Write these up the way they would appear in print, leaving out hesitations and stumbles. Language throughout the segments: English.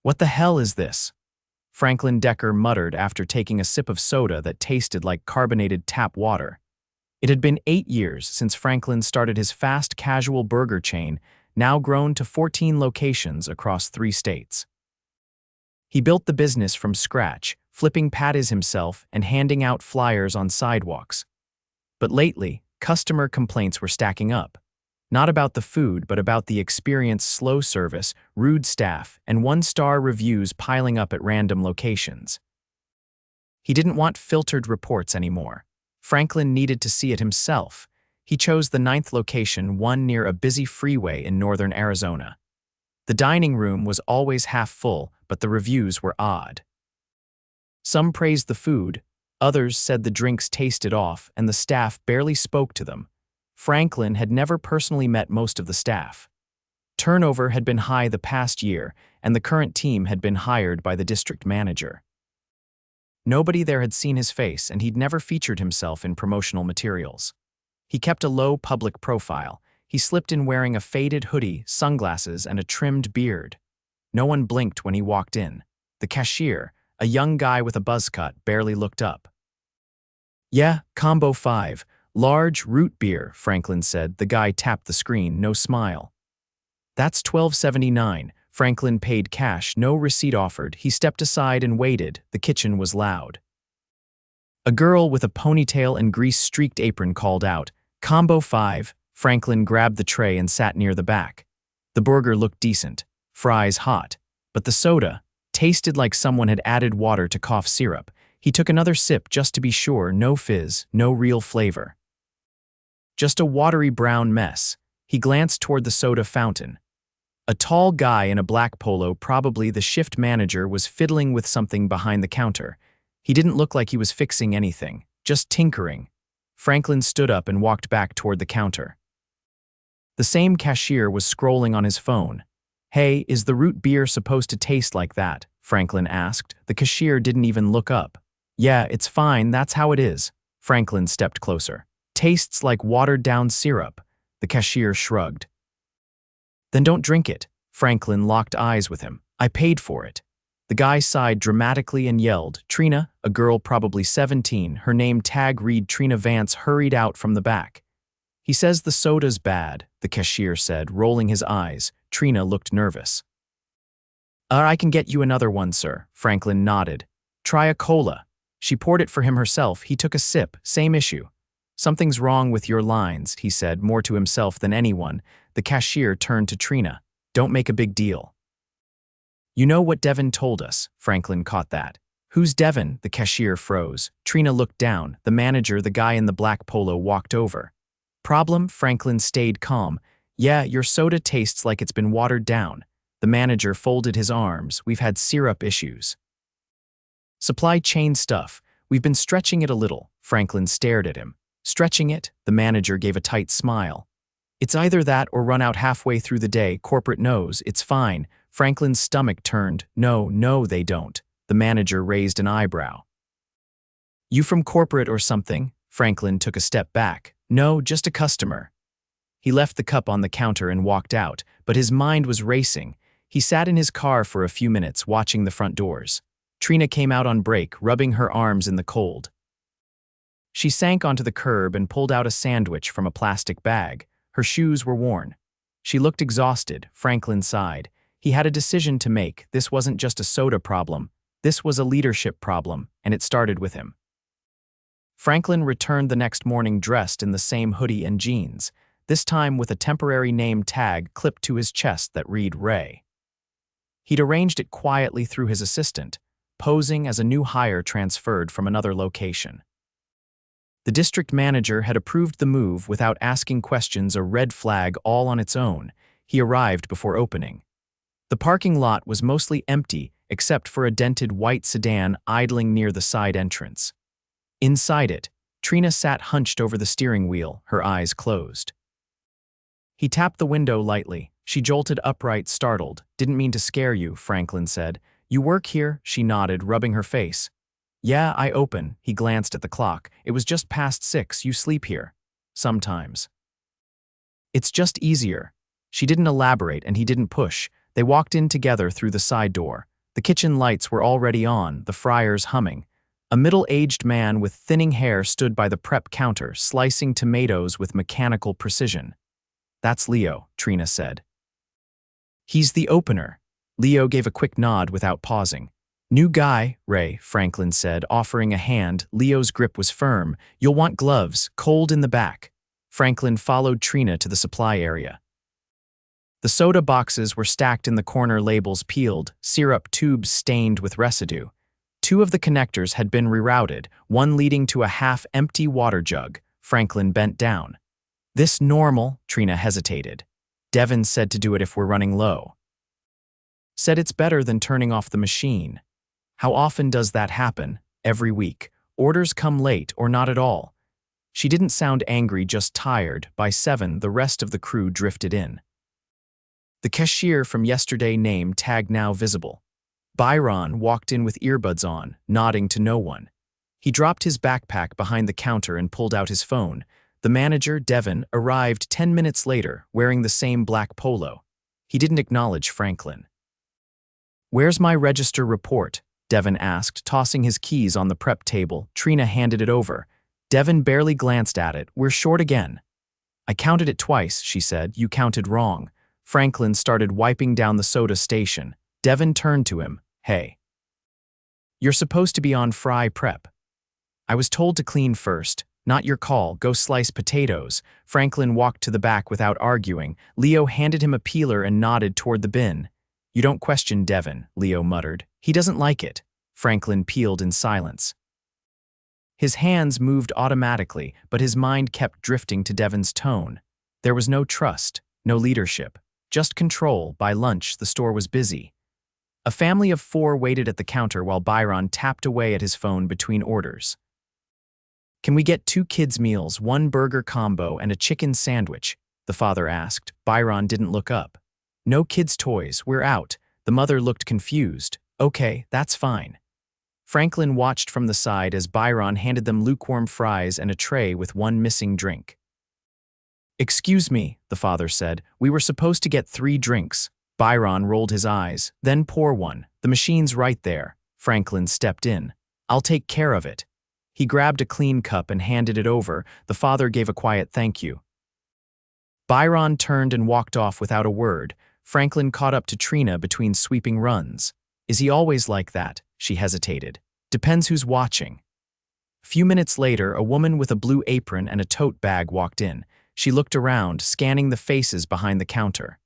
"What the hell is this?" Franklin Decker muttered after taking a sip of soda that tasted like carbonated tap water. It had been 8 years since Franklin started his fast casual burger chain, now grown to 14 locations across 3 states. He built the business from scratch, flipping patties himself and handing out flyers on sidewalks. But lately, customer complaints were stacking up. Not about the food, but about the experienced slow service, rude staff, and one-star reviews piling up at random locations. He didn't want filtered reports anymore. Franklin needed to see it himself. He chose the 9th location, one near a busy freeway in northern Arizona. The dining room was always half full, but the reviews were odd. Some praised the food, others said the drinks tasted off and the staff barely spoke to them. Franklin had never personally met most of the staff. Turnover had been high the past year, and the current team had been hired by the district manager. Nobody there had seen his face, and he'd never featured himself in promotional materials. He kept a low public profile. He slipped in wearing a faded hoodie, sunglasses, and a trimmed beard. No one blinked when he walked in. The cashier, a young guy with a buzz cut, barely looked up. "Yeah, combo 5. Large root beer," Franklin said. The guy tapped the screen, no smile. "That's $12.79. Franklin paid cash, no receipt offered. He stepped aside and waited. The kitchen was loud. A girl with a ponytail and grease-streaked apron called out, "Combo 5. Franklin grabbed the tray and sat near the back. The burger looked decent, fries hot, but the soda tasted like someone had added water to cough syrup. He took another sip just to be sure. No fizz, no real flavor. Just a watery brown mess. He glanced toward the soda fountain. A tall guy in a black polo, probably the shift manager, was fiddling with something behind the counter. He didn't look like he was fixing anything, just tinkering. Franklin stood up and walked back toward the counter. The same cashier was scrolling on his phone. "Hey, is the root beer supposed to taste like that?" Franklin asked. The cashier didn't even look up. "Yeah, it's fine, that's how it is." Franklin stepped closer. "Tastes like watered-down syrup." The cashier shrugged. "Then don't drink it." Franklin locked eyes with him. "I paid for it." The guy sighed dramatically and yelled. Trina, a girl probably 17, her name tag read Trina Vance, hurried out from the back. "He says the soda's bad," the cashier said, rolling his eyes. Trina looked nervous. I can get you another one, sir." Franklin nodded. "Try a cola." She poured it for him herself. He took a sip. Same issue. "Something's wrong with your lines," he said, more to himself than anyone. The cashier turned to Trina. "Don't make a big deal." "You know what Devin told us." Franklin caught that. "Who's Devin?" The cashier froze. Trina looked down. The manager, the guy in the black polo, walked over. "Problem?" Franklin stayed calm. "Yeah, your soda tastes like it's been watered down." The manager folded his arms. "We've had syrup issues. Supply chain stuff. We've been stretching it a little." Franklin stared at him. "Stretching it?" The manager gave a tight smile. "It's either that or run out halfway through the day. Corporate knows. It's fine." Franklin's stomach turned. No, they don't." The manager raised an eyebrow. "You from corporate or something?" Franklin took a step back. "No, just a customer." He left the cup on the counter and walked out, but his mind was racing. He sat in his car for a few minutes, watching the front doors. Trina came out on break, rubbing her arms in the cold. She sank onto the curb and pulled out a sandwich from a plastic bag. Her shoes were worn. She looked exhausted. Franklin sighed. He had a decision to make. This wasn't just a soda problem. This was a leadership problem, and it started with him. Franklin returned the next morning dressed in the same hoodie and jeans, this time with a temporary name tag clipped to his chest that read Ray. He'd arranged it quietly through his assistant, posing as a new hire transferred from another location. The district manager had approved the move without asking questions, a red flag all on its own. He arrived before opening. The parking lot was mostly empty except for a dented white sedan idling near the side entrance. Inside it, Trina sat hunched over the steering wheel, her eyes closed. He tapped the window lightly. She jolted upright, startled. "Didn't mean to scare you," Franklin said. "You work here?" She nodded, rubbing her face. "Yeah, I open." He glanced at the clock. "It was just past 6. You sleep here?" "Sometimes." "It's just easier." She didn't elaborate and he didn't push. They walked in together through the side door. The kitchen lights were already on, the fryers humming. A middle-aged man with thinning hair stood by the prep counter, slicing tomatoes with mechanical precision. "That's Leo," Trina said. "He's the opener." Leo gave a quick nod without pausing. "New guy," Franklin said, offering a hand. Leo's grip was firm. "You'll want gloves, cold in the back." Franklin followed Trina to the supply area. The soda boxes were stacked in the corner, labels peeled, syrup tubes stained with residue. Two of the connectors had been rerouted, one leading to a half-empty water jug. Franklin bent down. "This normal?" Trina hesitated. "Devin said to do it if we're running low. Said it's better than turning off the machine." "How often does that happen?" "Every week. Orders come late or not at all." She didn't sound angry, just tired. By 7, the rest of the crew drifted in. The cashier from yesterday, name tag now visible. Byron walked in with earbuds on, nodding to no one. He dropped his backpack behind the counter and pulled out his phone. The manager, Devin, arrived 10 minutes later, wearing the same black polo. He didn't acknowledge Franklin. "Where's my register report?" Devin asked, tossing his keys on the prep table. Trina handed it over. Devin barely glanced at it. "We're short again." "I counted it twice," she said. "You counted wrong." Franklin started wiping down the soda station. Devin turned to him. "Hey. You're supposed to be on fry prep. I was told to clean first. Not your call. Go slice potatoes." Franklin walked to the back without arguing. Leo handed him a peeler and nodded toward the bin. "You don't question Devin," Leo muttered. "He doesn't like it." Franklin peeled in silence. His hands moved automatically, but his mind kept drifting to Devin's tone. There was no trust, no leadership, just control. By lunch, the store was busy. A family of 4 waited at the counter while Byron tapped away at his phone between orders. "Can we get 2 kids' meals, 1 burger combo, and a chicken sandwich?" the father asked. Byron didn't look up. "No kids' toys, we're out." The mother looked confused. "Okay, that's fine." Franklin watched from the side as Byron handed them lukewarm fries and a tray with 1 missing drink. "Excuse me," the father said. "We were supposed to get 3 drinks." Byron rolled his eyes. "Then pour one. The machine's right there." Franklin stepped in. "I'll take care of it." He grabbed a clean cup and handed it over. The father gave a quiet thank you. Byron turned and walked off without a word. Franklin caught up to Trina between sweeping runs. "Is he always like that?" She hesitated. "Depends who's watching." A few minutes later, a woman with a blue apron and a tote bag walked in. She looked around, scanning the faces behind the counter.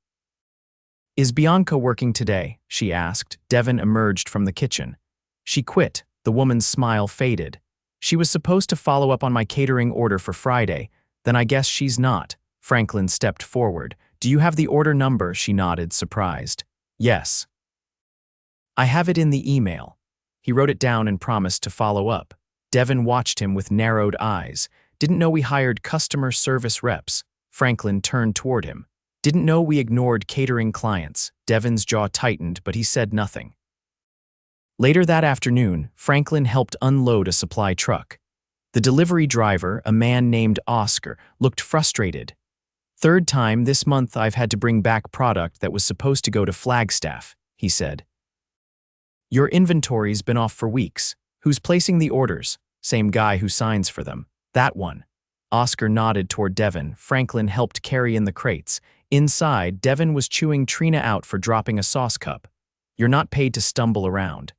"Is Bianca working today?" she asked. Devin emerged from the kitchen. "She quit." The woman's smile faded. "She was supposed to follow up on my catering order for Friday. Then I guess she's not." Franklin stepped forward. "Do you have the order number?" She nodded, surprised. "Yes. I have it in the email." He wrote it down and promised to follow up. Devin watched him with narrowed eyes. "Didn't know we hired customer service reps." Franklin turned toward him. "Didn't know we ignored catering clients." Devin's jaw tightened, but he said nothing. Later that afternoon, Franklin helped unload a supply truck. The delivery driver, a man named Oscar, looked frustrated. "Third time this month I've had to bring back product that was supposed to go to Flagstaff," he said. "Your inventory's been off for weeks. Who's placing the orders?" "Same guy who signs for them." "That one." Oscar nodded toward Devin. Franklin helped carry in the crates. Inside, Devin was chewing Trina out for dropping a sauce cup. "You're not paid to stumble around.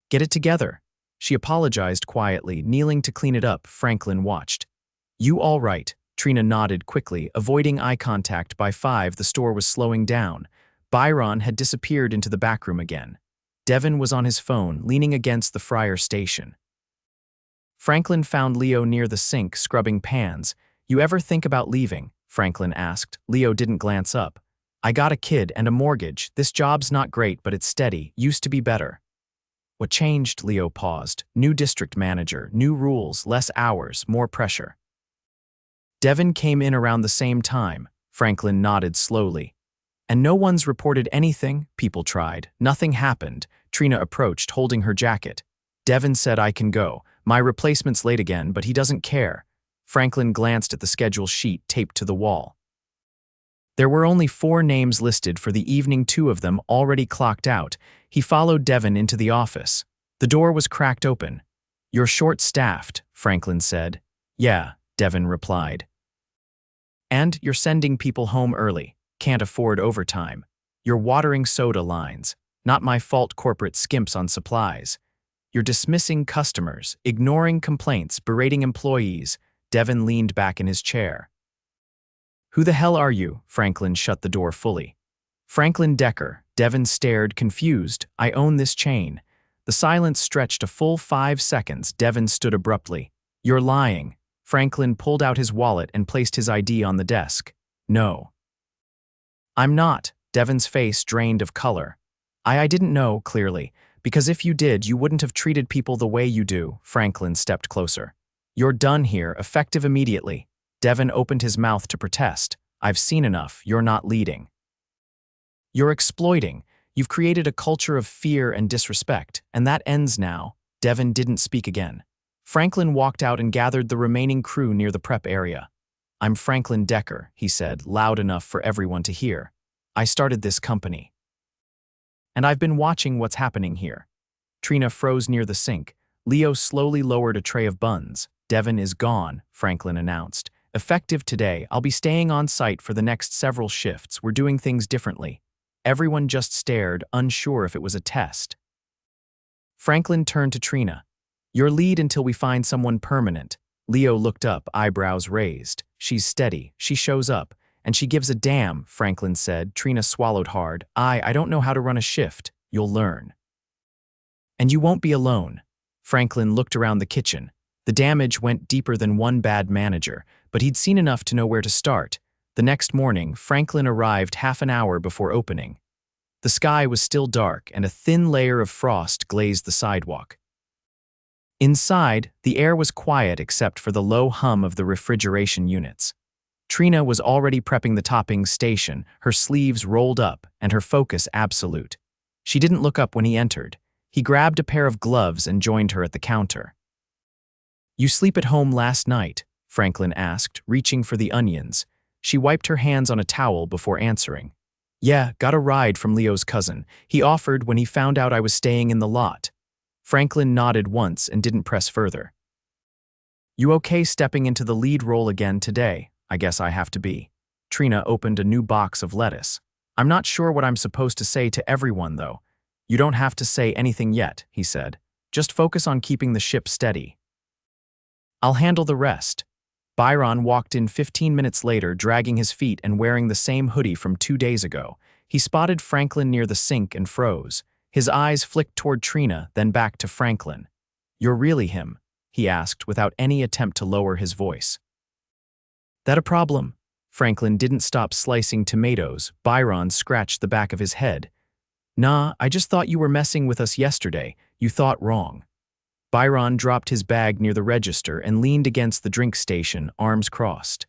Get it together." She apologized quietly, kneeling to clean it up. Franklin watched. "You all right?" Trina nodded quickly, avoiding eye contact. By 5, the store was slowing down. Byron had disappeared into the back room again. Devin was on his phone, leaning against the fryer station. Franklin found Leo near the sink, scrubbing pans. "You ever think about leaving?" Franklin asked. Leo didn't glance up. "I got a kid and a mortgage. This job's not great, but it's steady. Used to be better." "What changed?" Leo paused. "New district manager, new rules, less hours, more pressure." Devin came in around the same time. Franklin nodded slowly. "And no one's reported anything?" People tried. Nothing happened. Trina approached, holding her jacket. "Devin said I can go. My replacement's late again, but he doesn't care." Franklin glanced at the schedule sheet taped to the wall. There were only 4 names listed for the evening, 2 of them already clocked out. He followed Devon into the office. The door was cracked open. "You're short-staffed," Franklin said. "Yeah," Devon replied. "And you're sending people home early. Can't afford overtime. You're watering soda lines. Not my fault corporate skimps on supplies. You're dismissing customers, ignoring complaints, berating employees." Devon leaned back in his chair. "Who the hell are you?" Franklin shut the door fully. "Franklin Decker." Devon stared, confused. "I own this chain." The silence stretched a full 5 seconds. Devon stood abruptly. "You're lying." Franklin pulled out his wallet and placed his ID on the desk. "No." "I'm not." Devon's face drained of color. I didn't know, clearly. Because if you did, you wouldn't have treated people the way you do." Franklin stepped closer. "You're done here, effective immediately." Devon opened his mouth to protest. "I've seen enough. You're not leading. You're exploiting. You've created a culture of fear and disrespect, and that ends now." Devon didn't speak again. Franklin walked out and gathered the remaining crew near the prep area. "I'm Franklin Decker," he said, loud enough for everyone to hear. "I started this company. And I've been watching what's happening here." Trina froze near the sink. Leo slowly lowered a tray of buns. "Devon is gone," Franklin announced. "Effective today, I'll be staying on site for the next several shifts. We're doing things differently." Everyone just stared, unsure if it was a test. Franklin turned to Trina. "Your lead until we find someone permanent." Leo looked up, eyebrows raised. "She's steady. She shows up. And she gives a damn," Franklin said. Trina swallowed hard. I don't know how to run a shift." "You'll learn. And you won't be alone." Franklin looked around the kitchen. The damage went deeper than one bad manager, but he'd seen enough to know where to start. The next morning, Franklin arrived half an hour before opening. The sky was still dark, and a thin layer of frost glazed the sidewalk. Inside, the air was quiet except for the low hum of the refrigeration units. Trina was already prepping the topping station, her sleeves rolled up, and her focus absolute. She didn't look up when he entered. He grabbed a pair of gloves and joined her at the counter. "You sleep at home last night?" Franklin asked, reaching for the onions. She wiped her hands on a towel before answering. "Yeah, got a ride from Leo's cousin. He offered when he found out I was staying in the lot." Franklin nodded once and didn't press further. "You okay stepping into the lead role again today?" "I guess I have to be." Trina opened a new box of lettuce. "I'm not sure what I'm supposed to say to everyone, though." "You don't have to say anything yet," he said. "Just focus on keeping the ship steady. I'll handle the rest." Byron walked in 15 minutes later, dragging his feet and wearing the same hoodie from 2 days ago. He spotted Franklin near the sink and froze. His eyes flicked toward Trina, then back to Franklin. "You're really him?" he asked without any attempt to lower his voice. "That a problem?" Franklin didn't stop slicing tomatoes. Byron scratched the back of his head. "Nah, I just thought you were messing with us yesterday. You thought wrong." Byron dropped his bag near the register and leaned against the drink station, arms crossed.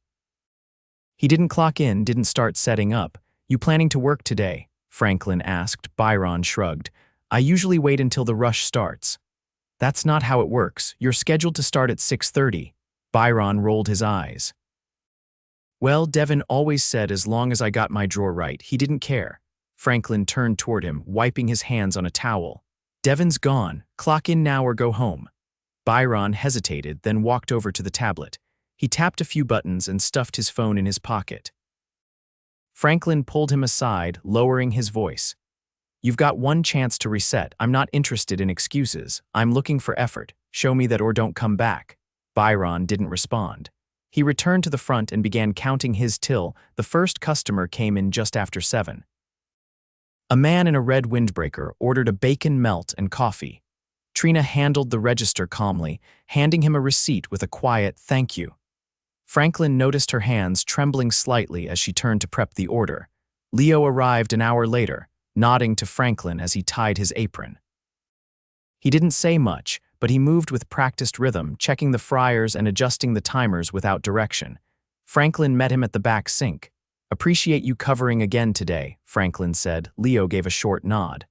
"He didn't clock in, didn't start setting up. You planning to work today?" Franklin asked. Byron shrugged. "I usually wait until the rush starts." "That's not how it works. You're scheduled to start at 6:30. Byron rolled his eyes. "Well, Devon always said as long as I got my drawer right, he didn't care." Franklin turned toward him, wiping his hands on a towel. "Devon's gone. Clock in now or go home." Byron hesitated, then walked over to the tablet. He tapped a few buttons and stuffed his phone in his pocket. Franklin pulled him aside, lowering his voice. "You've got one chance to reset. I'm not interested in excuses. I'm looking for effort. Show me that or don't come back." Byron didn't respond. He returned to the front and began counting his till. The first customer came in just after 7. A man in a red windbreaker ordered a bacon melt and coffee. Trina handled the register calmly, handing him a receipt with a quiet "thank you." Franklin noticed her hands trembling slightly as she turned to prep the order. Leo arrived an hour later, nodding to Franklin as he tied his apron. He didn't say much, but he moved with practiced rhythm, checking the fryers and adjusting the timers without direction. Franklin met him at the back sink. "Appreciate you covering again today," Franklin said. Leo gave a short nod.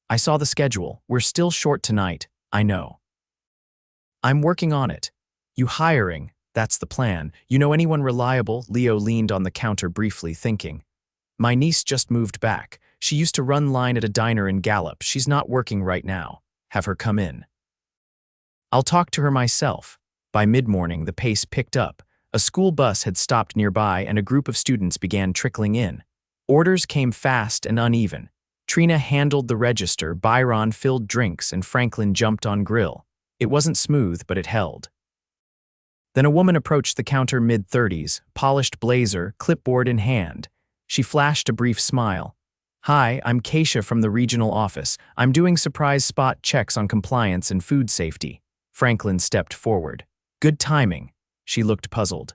"I saw the schedule. We're still short tonight. I know. I'm working on it." "You hiring? That's the plan. You know anyone reliable?" Leo leaned on the counter briefly, thinking. My niece just moved back. She used to run line at a diner in Gallup. She's not working right now. Have her come in. I'll talk to her myself. By mid-morning, the pace picked up. A school bus had stopped nearby and a group of students began trickling in. Orders came fast and uneven. Trina handled the register, Byron filled drinks, and Franklin jumped on grill. It wasn't smooth, but it held. Then a woman approached the counter mid-30s, polished blazer, clipboard in hand. She flashed a brief smile. Hi, I'm Keisha from the regional office. I'm doing surprise spot checks on compliance and food safety. Franklin stepped forward. Good timing. She looked puzzled.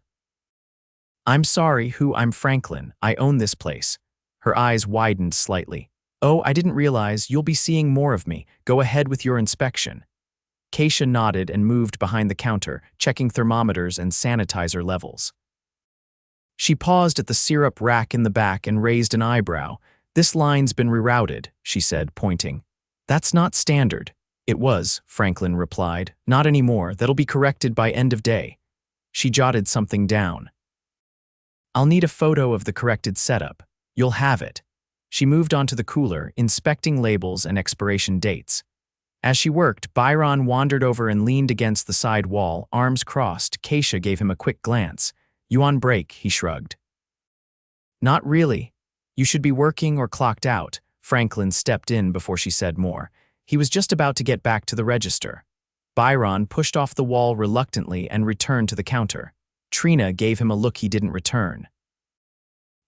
I'm sorry, I'm Franklin. I own this place. Her eyes widened slightly. Oh, I didn't realize. You'll be seeing more of me. Go ahead with your inspection. Keisha nodded and moved behind the counter, checking thermometers and sanitizer levels. She paused at the syrup rack in the back and raised an eyebrow. This line's been rerouted, she said, pointing. That's not standard. It was, Franklin replied. Not anymore. That'll be corrected by end of day. She jotted something down. I'll need a photo of the corrected setup. You'll have it. She moved on to the cooler, inspecting labels and expiration dates. As she worked, Byron wandered over and leaned against the side wall, arms crossed. Keisha gave him a quick glance. You on break, he shrugged. Not really. You should be working or clocked out. Franklin stepped in before she said more. He was just about to get back to the register. Byron pushed off the wall reluctantly and returned to the counter. Trina gave him a look he didn't return.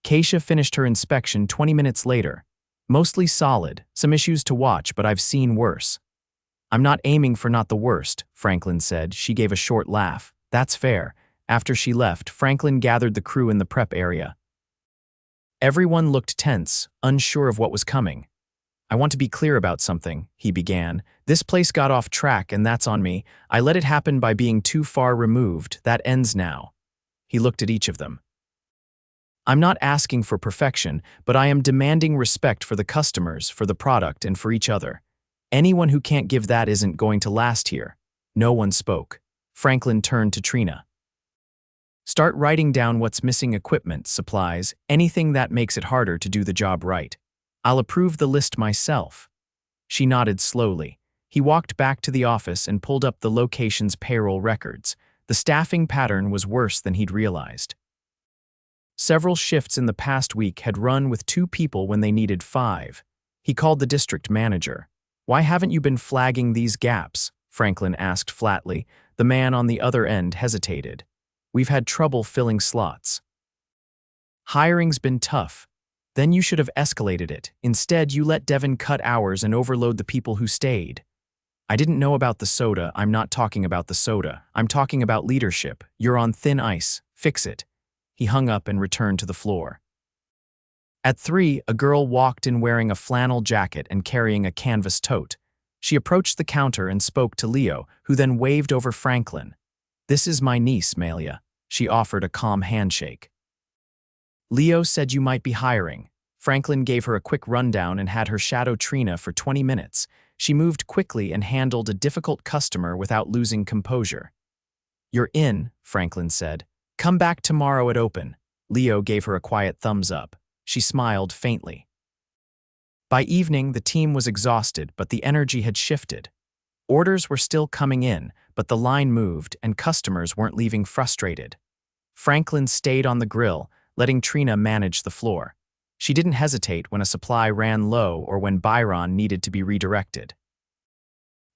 Keisha finished her inspection 20 minutes later. Mostly solid, some issues to watch, but I've seen worse. I'm not aiming for not the worst, Franklin said. She gave a short laugh. That's fair. After she left, Franklin gathered the crew in the prep area. Everyone looked tense, unsure of what was coming. I want to be clear about something, he began. This place got off track and that's on me. I let it happen by being too far removed. That ends now. He looked at each of them. I'm not asking for perfection, but I am demanding respect for the customers, for the product, and for each other. Anyone who can't give that isn't going to last here. No one spoke. Franklin turned to Trina. Start writing down what's missing: equipment, supplies, anything that makes it harder to do the job right. I'll approve the list myself. She nodded slowly. He walked back to the office and pulled up the location's payroll records. The staffing pattern was worse than he'd realized. Several shifts in the past week had run with 2 people when they needed 5. He called the district manager. Why haven't you been flagging these gaps? Franklin asked flatly. The man on the other end hesitated. We've had trouble filling slots. Hiring's been tough. Then you should have escalated it. Instead, you let Devin cut hours and overload the people who stayed. I didn't know about the soda. I'm not talking about the soda. I'm talking about leadership. You're on thin ice. Fix it. He hung up and returned to the floor. At 3, a girl walked in wearing a flannel jacket and carrying a canvas tote. She approached the counter and spoke to Leo, who then waved over Franklin. This is my niece, Malia. She offered a calm handshake. Leo said you might be hiring. Franklin gave her a quick rundown and had her shadow Trina for 20 minutes. She moved quickly and handled a difficult customer without losing composure. You're in, Franklin said. Come back tomorrow at open. Leo gave her a quiet thumbs up. She smiled faintly. By evening, the team was exhausted, but the energy had shifted. Orders were still coming in, but the line moved and customers weren't leaving frustrated. Franklin stayed on the grill, letting Trina manage the floor. She didn't hesitate when a supply ran low or when Byron needed to be redirected.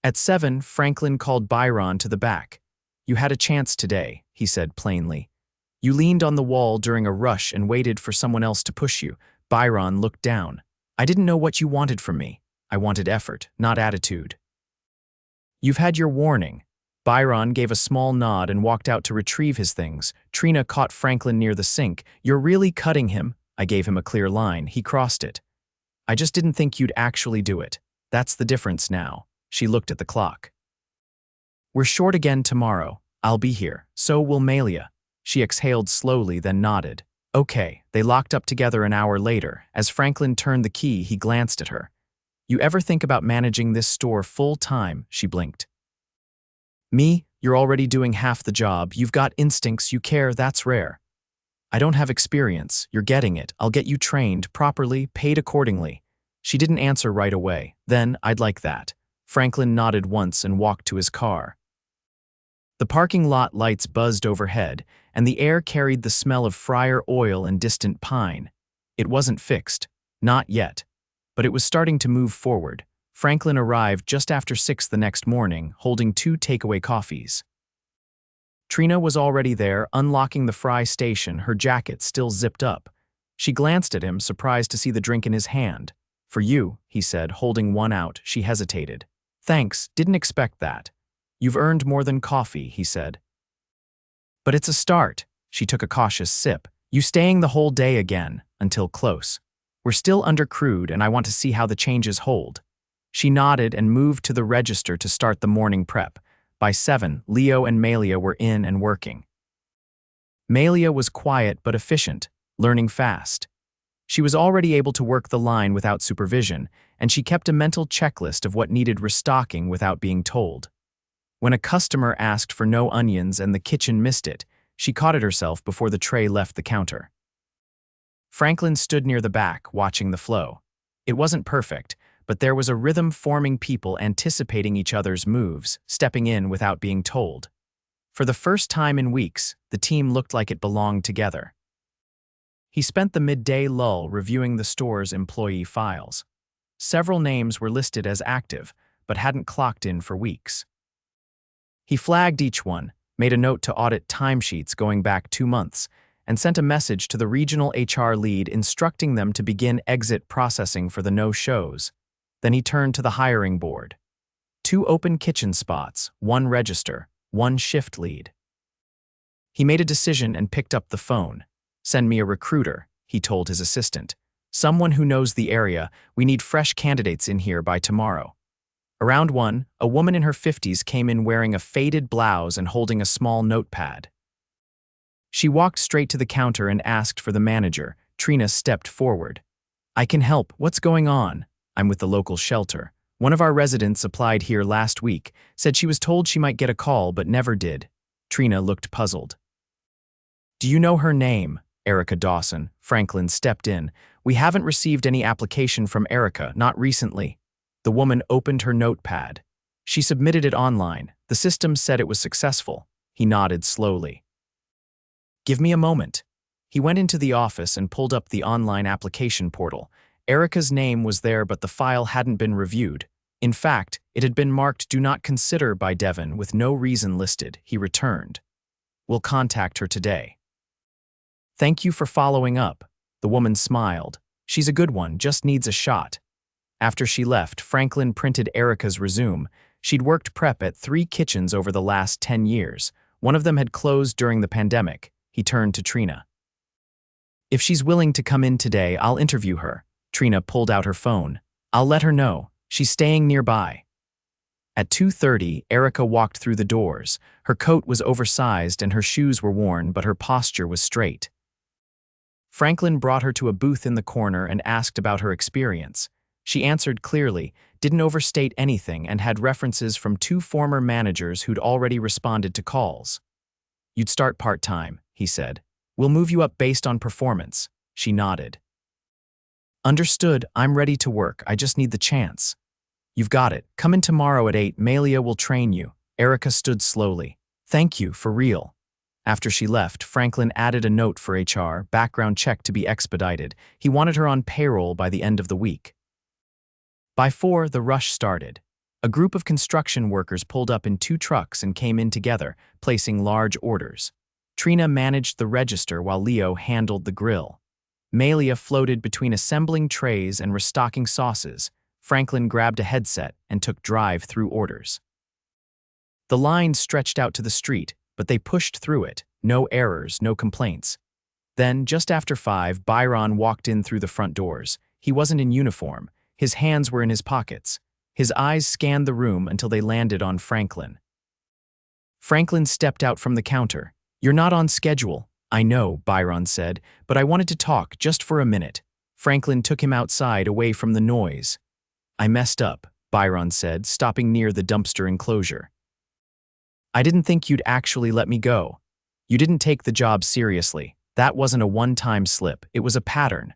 At 7, Franklin called Byron to the back. You had a chance today, he said plainly. You leaned on the wall during a rush and waited for someone else to push you. Byron looked down. I didn't know what you wanted from me. I wanted effort, not attitude. You've had your warning. Byron gave a small nod and walked out to retrieve his things. Trina caught Franklin near the sink. You're really cutting him. I gave him a clear line. He crossed it. I just didn't think you'd actually do it. That's the difference now. She looked at the clock. We're short again tomorrow. I'll be here. So will Malia. She exhaled slowly, then nodded. Okay. They locked up together an hour later. As Franklin turned the key, he glanced at her. You ever think about managing this store full-time? She blinked. Me? You're already doing half the job. You've got instincts. You care. That's rare. I don't have experience. You're getting it. I'll get you trained, properly, paid accordingly. She didn't answer right away. Then, I'd like that. Franklin nodded once and walked to his car. The parking lot lights buzzed overhead, and the air carried the smell of fryer oil and distant pine. It wasn't fixed. Not yet. But it was starting to move forward. Franklin arrived just after 6 the next morning, holding 2 takeaway coffees. Trina was already there, unlocking the fry station, her jacket still zipped up. She glanced at him, surprised to see the drink in his hand. For you, he said, holding one out. She hesitated. Thanks, didn't expect that. You've earned more than coffee, he said. But it's a start. She took a cautious sip. You staying the whole day again, until close. We're still undercrewed and I want to see how the changes hold. She nodded and moved to the register to start the morning prep. By 7, Leo and Malia were in and working. Malia was quiet but efficient, learning fast. She was already able to work the line without supervision, and she kept a mental checklist of what needed restocking without being told. When a customer asked for no onions and the kitchen missed it, she caught it herself before the tray left the counter. Franklin stood near the back, watching the flow. It wasn't perfect, but there was a rhythm forming, people anticipating each other's moves, stepping in without being told. For the first time in weeks, the team looked like it belonged together. He spent the midday lull reviewing the store's employee files. Several names were listed as active, but hadn't clocked in for weeks. He flagged each one, made a note to audit timesheets going back 2 months, and sent a message to the regional HR lead instructing them to begin exit processing for the no-shows. Then he turned to the hiring board. 2 open kitchen spots, 1 register, 1 shift lead. He made a decision and picked up the phone. Send me a recruiter, he told his assistant. Someone who knows the area. We need fresh candidates in here by tomorrow. Around 1, a woman in her 50s came in wearing a faded blouse and holding a small notepad. She walked straight to the counter and asked for the manager. Trina stepped forward. I can help. What's going on? I'm with the local shelter. One of our residents applied here last week, said she was told she might get a call but never did. Trina looked puzzled. Do you know her name? Erica Dawson. Franklin stepped in. We haven't received any application from Erica, not recently. The woman opened her notepad. She submitted it online. The system said it was successful. He nodded slowly. Give me a moment. He went into the office and pulled up the online application portal. Erica's name was there, but the file hadn't been reviewed. In fact, it had been marked Do Not Consider by Devon with no reason listed. He returned. We'll contact her today. Thank you for following up. The woman smiled. She's a good one, just needs a shot. After she left, Franklin printed Erica's resume. She'd worked prep at 3 kitchens over the last 10 years. One of them had closed during the pandemic. He turned to Trina. If she's willing to come in today, I'll interview her. Trina pulled out her phone. I'll let her know. She's staying nearby. At 2:30, Erica walked through the doors. Her coat was oversized and her shoes were worn, but her posture was straight. Franklin brought her to a booth in the corner and asked about her experience. She answered clearly, didn't overstate anything, and had references from 2 former managers who'd already responded to calls. You'd start part-time, he said. We'll move you up based on performance. She nodded. Understood, I'm ready to work, I just need the chance. You've got it. Come in tomorrow at 8, Malia will train you. Erica stood slowly. Thank you, for real. After she left, Franklin added a note for HR, background check to be expedited. He wanted her on payroll by the end of the week. By 4, the rush started. A group of construction workers pulled up in 2 trucks and came in together, placing large orders. Trina managed the register while Leo handled the grill. Malia floated between assembling trays and restocking sauces. Franklin grabbed a headset and took drive-through orders. The line stretched out to the street, but they pushed through it. No errors, no complaints. Then, just after 5, Byron walked in through the front doors. He wasn't in uniform. His hands were in his pockets. His eyes scanned the room until they landed on Franklin. Franklin stepped out from the counter. You're not on schedule. I know, Byron said, but I wanted to talk just for a minute. Franklin took him outside, away from the noise. I messed up, Byron said, stopping near the dumpster enclosure. I didn't think you'd actually let me go. You didn't take the job seriously. That wasn't a one-time slip, it was a pattern.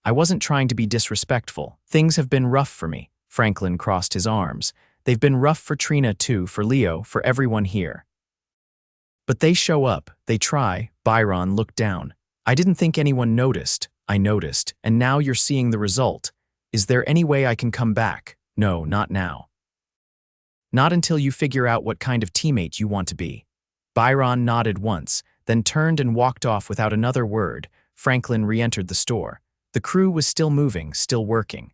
I wasn't trying to be disrespectful. Things have been rough for me. Franklin crossed his arms. They've been rough for Trina too, for Leo, for everyone here. But they show up, they try. Byron looked down. I didn't think anyone noticed. I noticed, and now you're seeing the result. Is there any way I can come back? No, not now. Not until you figure out what kind of teammate you want to be. Byron nodded once, then turned and walked off without another word. Franklin re-entered the store. The crew was still moving, still working.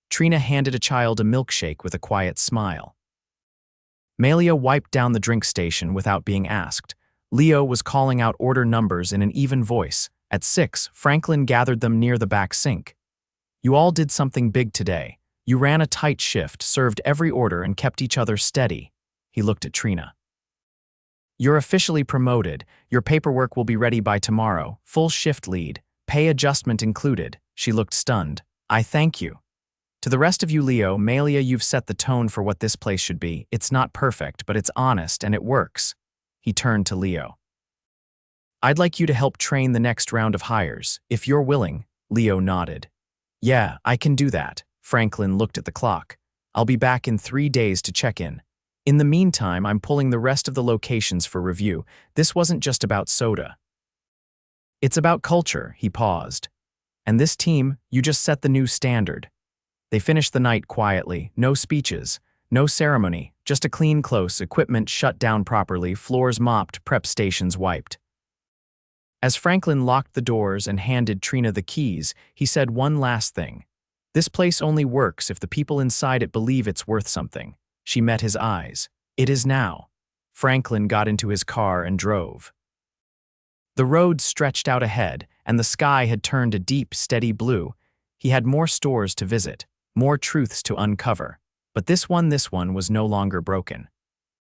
Trina handed a child a milkshake with a quiet smile. Malia wiped down the drink station without being asked. Leo was calling out order numbers in an even voice. At 6, Franklin gathered them near the back sink. You all did something big today. You ran a tight shift, served every order, and kept each other steady. He looked at Trina. You're officially promoted. Your paperwork will be ready by tomorrow. Full shift lead. Pay adjustment included. She looked stunned. I thank you. To the rest of you, Leo, Malia, you've set the tone for what this place should be. It's not perfect, but it's honest and it works. He turned to Leo. I'd like you to help train the next round of hires, if you're willing. Leo nodded. Yeah, I can do that. Franklin looked at the clock. I'll be back in 3 days to check in. In the meantime, I'm pulling the rest of the locations for review. This wasn't just about soda. It's about culture, he paused. And this team, you just set the new standard. They finished the night quietly, no speeches, no ceremony, just a clean close, equipment shut down properly, floors mopped, prep stations wiped. As Franklin locked the doors and handed Trina the keys, he said one last thing. This place only works if the people inside it believe it's worth something. She met his eyes. It is now. Franklin got into his car and drove. The road stretched out ahead, and the sky had turned a deep, steady blue. He had more stores to visit, more truths to uncover. But this one was no longer broken.